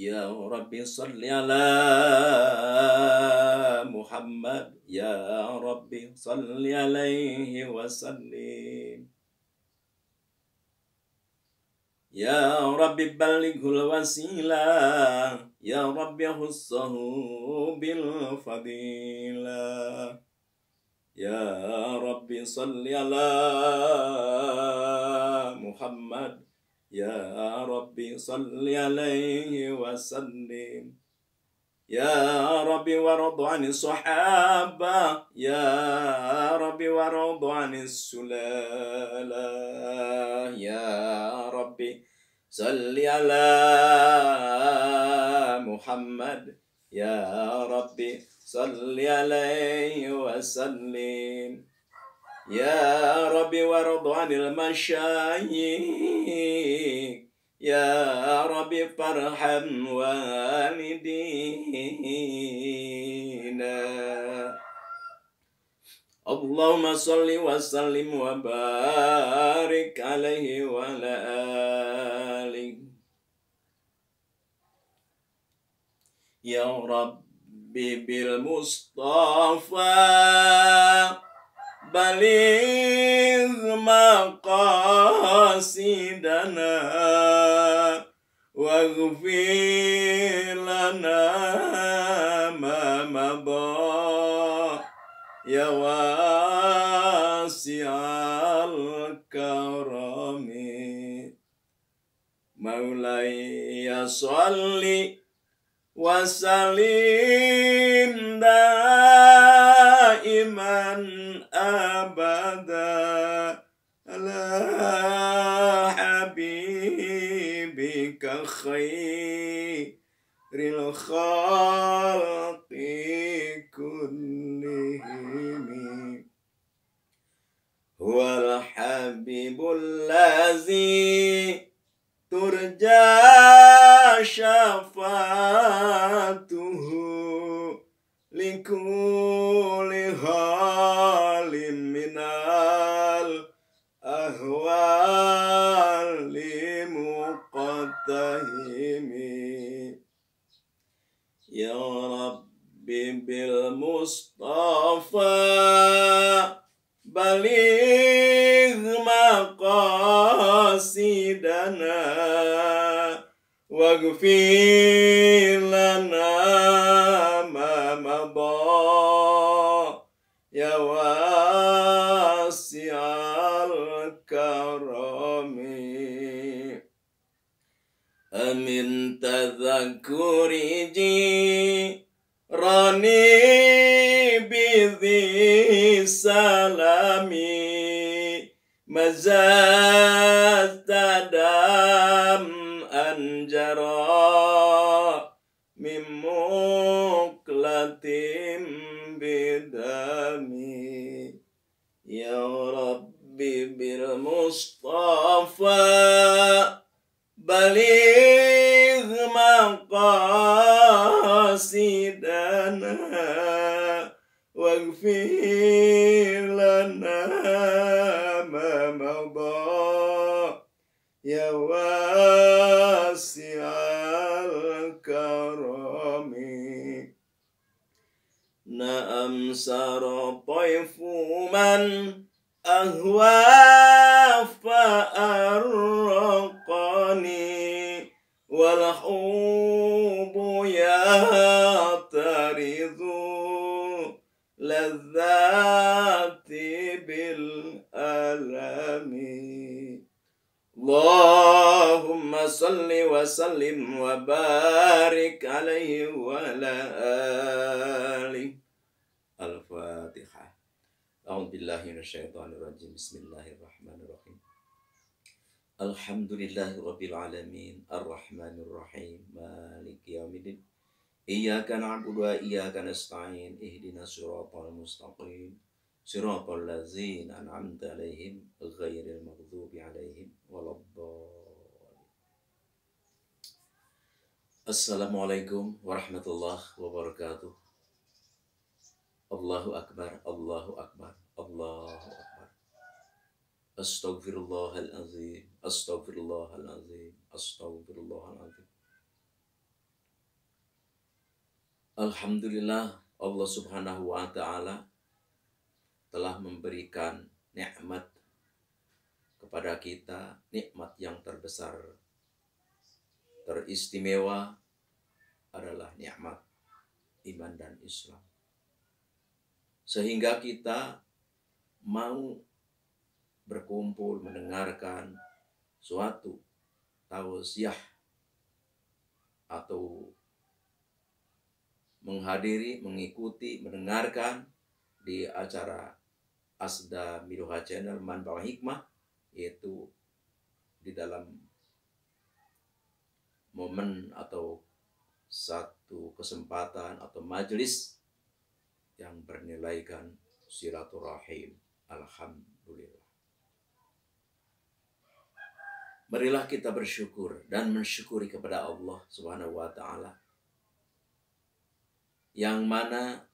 Ya Rabbi salli ala Muhammad. Ya Rabbi salli alaihi wa sallim. Ya Rabbi ballighul wasilah. Ya Rabbi khussahu bil fadilah. Ya Rabbi salli ala Muhammad. Ya Rabbi salli alaihi wa sallim. Ya Rabbi waradu anis sahabah. Ya Rabbi waradu anis sulalah. Ya Rabbi salli ala Muhammad. Ya Rabbi salli alaihi wa sallim. Ya Rabbi waradu anil masyayikh. Ya Rabbi farham walidina. Allahumma salli wa sallim wa barik alaihi wa ala alihi. Ya Rabbi bil Mustafa baligh maqasidana waghfir lana ma madha ya wasi'al karami. Maulaya sholli wa sallim daiman abada ala habibika khairil khalqi kullihim. Huwal habibul lazi turja syafatuhu likulli halim minal ahwali muqattahimi. Ya Rabbi bil Mustafa baligh maqasidana waghfir lana ma madha ya wasi'al karami. Amin tadhakuri jirani bidhi salami mazat tadam anjara min muklatim bidami. Ya Rabbi bil Mustafa baligh maqasidana waghfir lana ma madha ya wasi'al karami. Na'am sara taifu man ahwa fa'arraqani wal hubu ya'taridu ladzati bil alami. Allahumma salli wa sallim wa barik alaihi wa ala alihi. Al-Fatihah. A'udzubillahi minasyaitonir rajim. Bismillahirrahmanirrahim. Alhamdulillahi rabbil alamin arrahmanir rahim maliki yaumiddin. Iyyaka na'budu wa iyyaka nasta'in ihdinas siratal mustaqim siratal ladzina an'amta 'alaihim ghairil maghdubi 'alaihim waladdallin. Assalamualaikum warahmatullahi wabarakatuh. Allahu akbar, Allahu akbar, Allahu akbar. Astaghfirullahalazim, astaghfirullahalazim, astaghfirullahalazim. Alhamdulillah Allah Subhanahu wa taala telah memberikan nikmat kepada kita, nikmat yang terbesar, teristimewa adalah nikmat iman dan Islam. Sehingga kita mau berkumpul mendengarkan suatu tausiah atau menghadiri, mengikuti, mendengarkan di acara Asda Miluha Channel Manbawa Hikmah, yaitu di dalam momen atau satu kesempatan atau majelis yang bernilaikan silaturahim. Alhamdulillah. Marilah kita bersyukur dan mensyukuri kepada Allah Subhanahu wa taala yang mana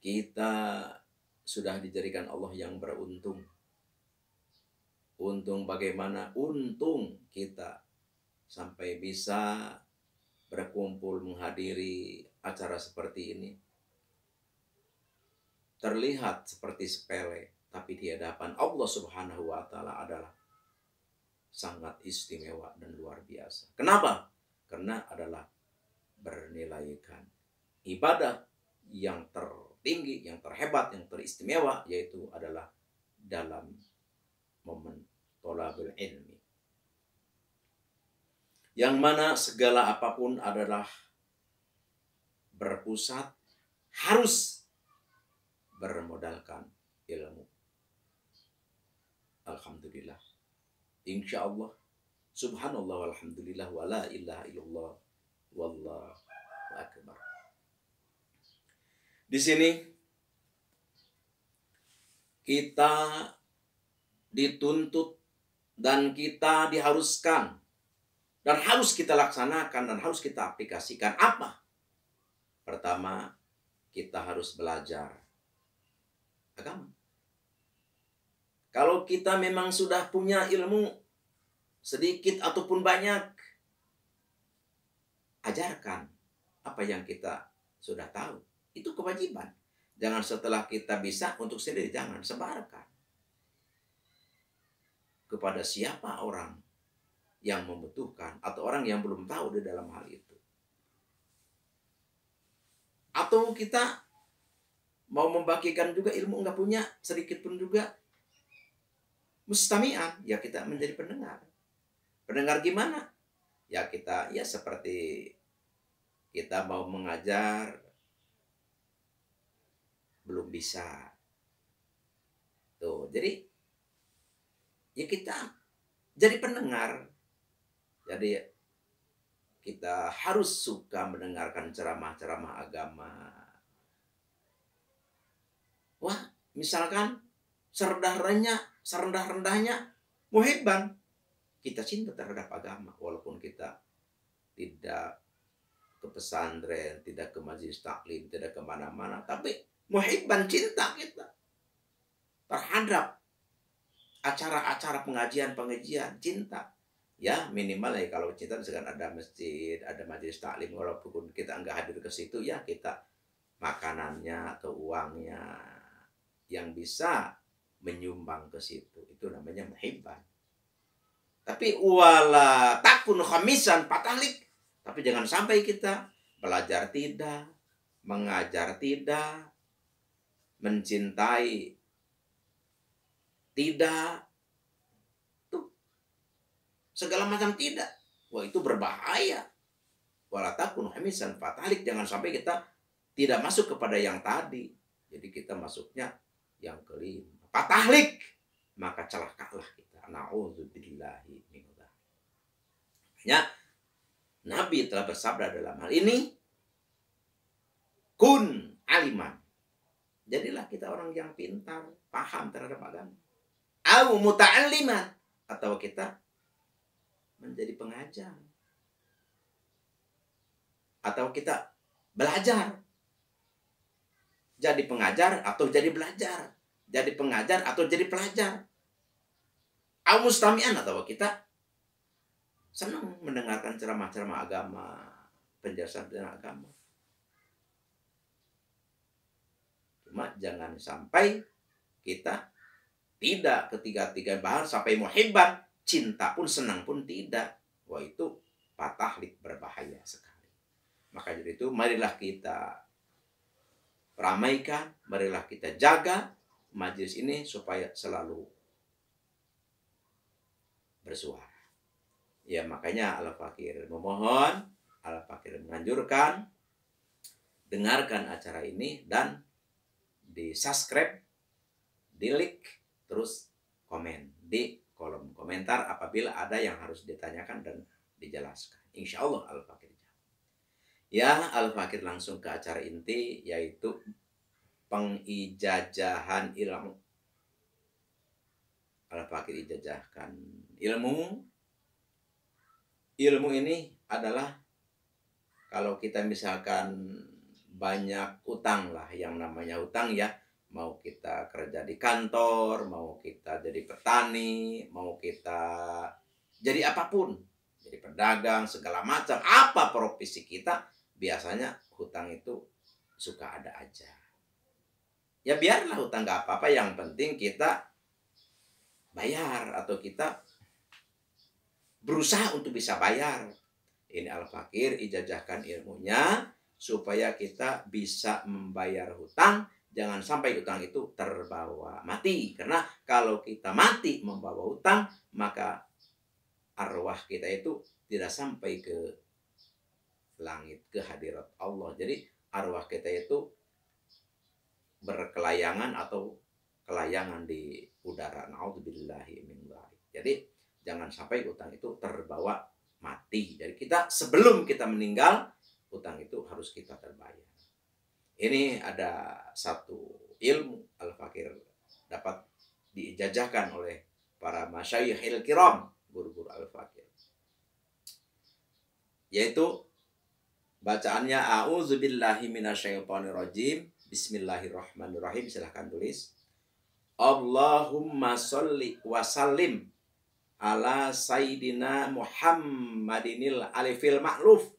kita sudah dijadikan Allah yang beruntung. Untung bagaimana? Untung kita sampai bisa berkumpul menghadiri acara seperti ini. Terlihat seperti sepele, tapi di hadapan Allah Subhanahu wa taala adalah sangat istimewa dan luar biasa. Kenapa? Karena adalah bernilaikan ibadah yang tertinggi, yang terhebat, yang teristimewa, yaitu adalah dalam momen thalabul ilmi, yang mana segala apapun adalah berpusat harus bermodalkan ilmu. Alhamdulillah, insya Allah, subhanallah walhamdulillah wala ilaha illallah wallahu akbar. Di sini kita dituntut dan kita diharuskan dan harus kita laksanakan dan harus kita aplikasikan apa? Pertama, kita harus belajar agama. Kalau kita memang sudah punya ilmu sedikit ataupun banyak, ajarkan apa yang kita sudah tahu. Itu kewajiban. Jangan setelah kita bisa untuk sendiri, jangan sebarkan kepada siapa orang yang membutuhkan atau orang yang belum tahu di dalam hal itu. Atau kita mau membagikan juga ilmu nggak punya sedikit pun juga, mustami'an, ya kita menjadi pendengar. Pendengar gimana? Ya kita, ya seperti kita mau mengajar belum bisa. Tuh, jadi ya kita jadi pendengar. Jadi kita harus suka mendengarkan ceramah-ceramah agama. Wah, misalkan serendah-rendahnya muhibban, kita cinta terhadap agama, walaupun kita tidak ke pesantren, tidak ke majelis taklim, tidak kemana-mana, tapi muhibban, cinta kita terhadap acara-acara pengajian, cinta. Ya minimal ya kalau cinta misalkan ada masjid, ada majelis taklim, walaupun kita enggak hadir ke situ, ya kita makanannya atau uangnya yang bisa menyumbang ke situ, itu namanya muhibban. Tapi wala takun khamisan patahlik, tapi jangan sampai kita belajar tidak, mengajar tidak, mencintai tidak, tuh segala macam tidak. Wah, itu berbahaya. Wala takun khamisan patahlik, jangan sampai kita tidak masuk kepada yang tadi. Jadi kita masuknya yang kelima, patahlik, maka celakalah kita. Na'udzubillahi min dzalik. Ya, Nabi telah bersabda dalam hal ini, kun aliman. Jadilah kita orang yang pintar, paham terhadap agama. Au muta'alliman, atau kita menjadi pengajar. Atau kita belajar. Jadi pengajar atau jadi belajar. Jadi pengajar atau jadi pelajar. Au mustami'an, atau kita senang mendengarkan ceramah-ceramah agama. penjelasan agama. Cuma jangan sampai kita tidak ketiga-tiga bahar sampai muhibban, cinta pun senang pun tidak. Wah, itu patahlik, berbahaya sekali. Maka jadi itu marilah kita ramaikan, marilah kita jaga majelis ini supaya selalu bersuara. Ya, makanya Al-Fakir memohon, Al-Fakir menganjurkan, dengarkan acara ini dan di subscribe, di like, terus komen di kolom komentar apabila ada yang harus ditanyakan dan dijelaskan. Insya Allah Al-Fakir. Ya, Al-Fakir langsung ke acara inti, yaitu pengijazahan ilmu. Al-Fakir ijazahkan ilmu. Ilmu ini adalah, kalau kita misalkan banyak utang lah, yang namanya utang ya, mau kita kerja di kantor, mau kita jadi petani, mau kita jadi apapun, jadi pedagang, segala macam, apa profesi kita, biasanya hutang itu suka ada aja. Ya biarlah hutang, gak apa-apa, yang penting kita bayar atau kita berusaha untuk bisa bayar. Ini Al-Fakir ijazahkan ilmunya supaya kita bisa membayar hutang. Jangan sampai hutang itu terbawa mati. Karena kalau kita mati membawa hutang, maka arwah kita itu tidak sampai ke langit, ke hadirat Allah. Jadi arwah kita itu berkelayangan atau kelayangan di udara. Na'udzubillahi min dzalik. Jadi jangan sampai utang itu terbawa mati. Jadi kita sebelum kita meninggal, utang itu harus kita terbayar. Ini ada satu ilmu Al-Fakir dapat diijazahkan oleh para masyayikhil kiram, guru-guru Al-Fakir. Yaitu bacaannya a'udzubillahi minasyaitonirrajim. Bismillahirrahmanirrahim. Silahkan tulis. Allahumma sholli wa sallim ala sayyidina Muhammadinil alifil ma'ruf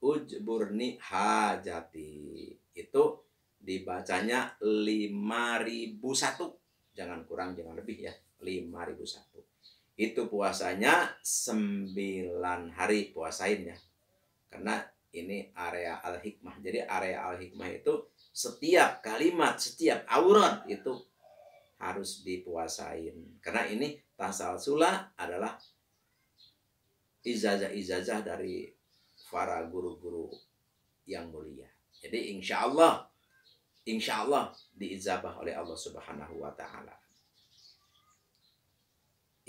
ujburni hajati. Itu dibacanya 5.001. Jangan kurang, jangan lebih ya. 5.001. Itu puasanya 9 hari puasain ya. Karena ini area Al-Hikmah. Jadi area Al-Hikmah itu setiap kalimat, setiap aurat itu harus dipuasain. Karena ini tasalsula adalah ijazah-ijazah dari para guru-guru yang mulia. Jadi insya Allah diijabah oleh Allah Subhanahu wa Ta'ala.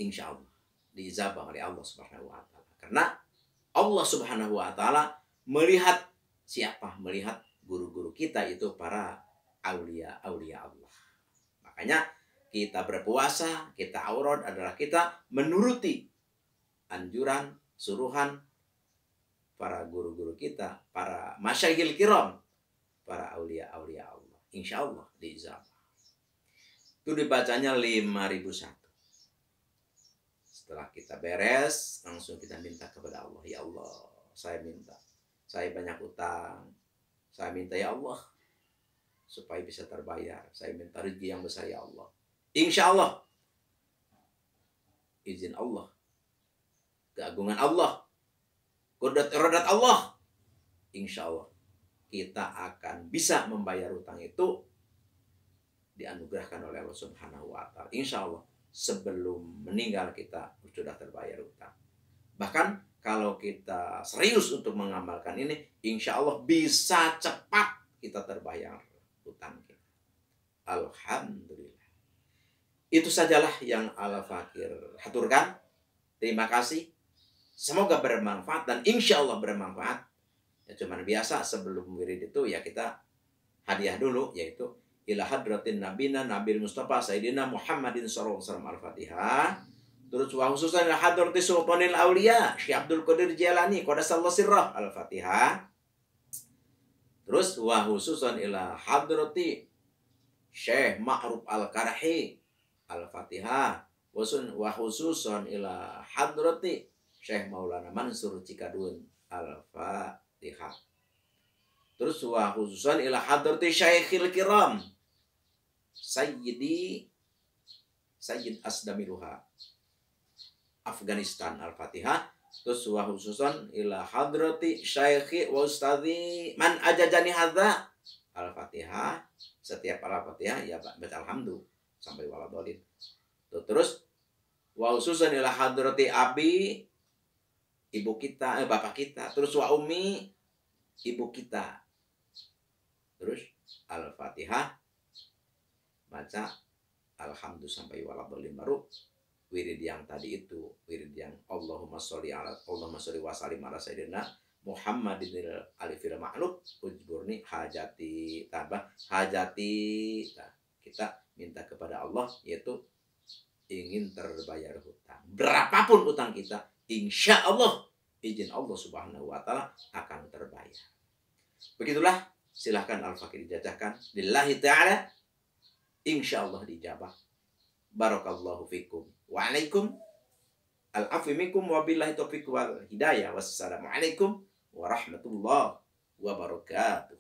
Insya Allah diijabah oleh Allah Subhanahu wa Ta'ala. Karena Allah Subhanahu wa Ta'ala melihat siapa? Melihat guru-guru kita itu para aulia Allah. Makanya kita berpuasa, kita aurat adalah kita menuruti anjuran, suruhan para guru-guru kita, para masyayikhil kiram, para aulia Allah. Insya Allah diijabah. Itu dibacanya 5.001. Setelah kita beres, langsung kita minta kepada Allah. Ya Allah, saya minta. Saya banyak utang. Saya minta ya Allah, supaya bisa terbayar. Saya minta rezeki yang besar ya Allah. Insya Allah. Izin Allah. Keagungan Allah. Qudrat Allah. Insya Allah. Kita akan bisa membayar utang itu dianugerahkan oleh Allah Subhanahu wa Ta'ala. Insya Allah. Sebelum meninggal kita sudah terbayar utang. Bahkan kalau kita serius untuk mengamalkan ini, insya Allah bisa cepat kita terbayar utang kita. Alhamdulillah. Itu sajalah yang Al-Fakir haturkan. Terima kasih. Semoga bermanfaat dan insya Allah bermanfaat. Ya cuman biasa sebelum wirid itu ya kita hadiah dulu, yaitu ila hadratin nabina nabil mustafa sayyidina Muhammadin sallallahu alaihi wasallam. Al-Fatihah. Terus wa khususan ila hadrati sultanil auliya Syekh Abdul Qadir Jailani qaddasallahu sirrah. Al-Fatihah. Terus wa khususan ila hadrati Syekh Ma'ruf Al-Karhi. Al-Fatihah. Wa khususan ila hadrati Syekh Maulana Mansur Cikadun. Al-Fatihah. Al-Fatihah. Terus wa khususan ila hadrati Syekhil Kiram Sayyid Asdamiruha Afghanistan, Al-Fatihah. Terus wa khususan ila hadrati Syekhi wa Ustadzi man ajajani hadza Al-Fatihah. Setiap Al-Fatihah ya baca alhamdulillah sampai waladhdallin. Terus wa khususan ila hadrati abi ibu kita, bapak kita. Terus wa ummi ibu kita. Terus Al-Fatihah baca alhamdulillah sampai waladhdallin, baru wirid yang tadi itu, wirid yang Allahumma sholli wa sallim ala sayyidina Muhammadin alifil ma'lub ujburni hajati tabah hajati. Nah, kita minta kepada Allah yaitu ingin terbayar hutang. Berapapun hutang kita, insya Allah izin Allah Subhanahu wa taala akan terbayar. Begitulah, silahkan Al-Fakir dijajakan. Lillahi ta'ala, insya Allah dijabah. Barakallahu fikum. Wa'alaikum al-afwi minkum wabillahi taufiq wal hidayah. Wassalamualaikum warahmatullahi wabarakatuh.